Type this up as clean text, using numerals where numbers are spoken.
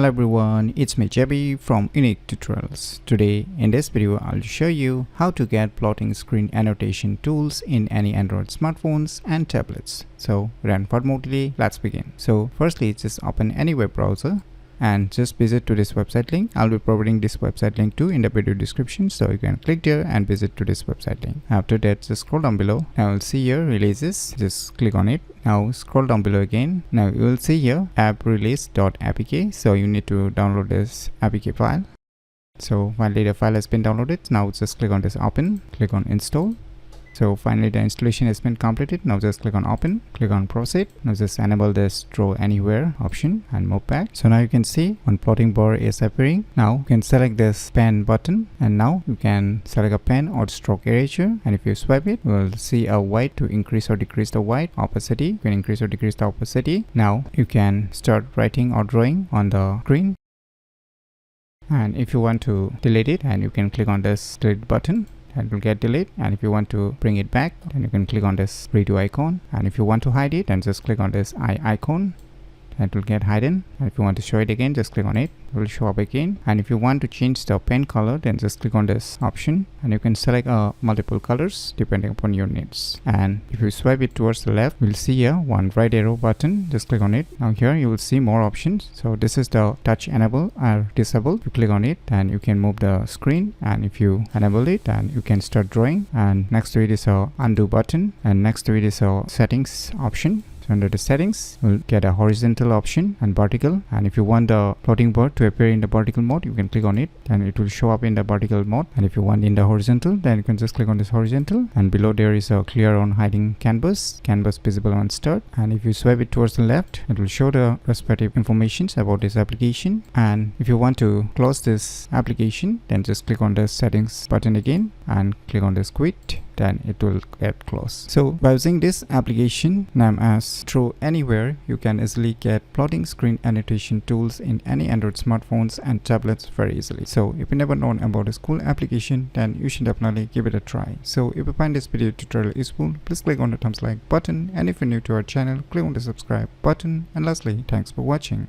Hello everyone, it's me JB from UniqueTutorials. Today in this video I'll show you how to get floating screen annotation tools in any Android smartphones and tablets. So without further more delay, let's begin. So firstly, just open any web browser and just visit to this website link. I'll be providing this website link too in the video description, so you can click there and visit to this website link. After that, just scroll down below. Now you'll see here releases, just click on it. Now scroll down below again. Now you will see here app release.apk, so you need to download this apk file. So finally the file has been downloaded. Now just click on this open, click on install. So finally the installation has been completed. Now just click on open, click on proceed. Now just enable this draw anywhere option and move back. So now you can see one floating bar is appearing. Now you can select this pen button, and now you can select a pen or stroke erasure, and if you swipe it, you will see a white to increase or decrease the white opacity. You can increase or decrease the opacity. Now you can start writing or drawing on the screen, and if you want to delete it, and you can click on this delete button, and it will get deleted. And if you want to bring it back, then you can click on this redo icon, and if you want to hide it, then just click on this eye icon, and it will get hidden. And if you want to show it again, just click on it, it will show up again. And if you want to change the pen color, then just click on this option, and you can select multiple colors depending upon your needs. And if you swipe it towards the left, you'll see here one right arrow button, just click on it. Now here you will see more options. So this is the touch enable or disable. You click on it and you can move the screen, and if you enable it, then you can start drawing. And next to it is a undo button, and next to it is a settings option. So under the settings, you'll get a horizontal option and vertical, and if you want the floating bar to appear in the vertical mode, you can click on it and it will show up in the vertical mode. And if you want in the horizontal, then you can just click on this horizontal, and below there is a clear on hiding canvas visible on start. And if you swipe it towards the left, it will show the respective informations about this application. And if you want to close this application, then just click on the settings button again and click on this quit, then it will get closed. So by using this application named as Through Anywhere, you can easily get floating screen annotation tools in any Android smartphones and tablets very easily. So if you never known about this cool application, then you should definitely give it a try. So if you find this video tutorial useful, please click on the thumbs like button, and if you're new to our channel, click on the subscribe button. And lastly, thanks for watching.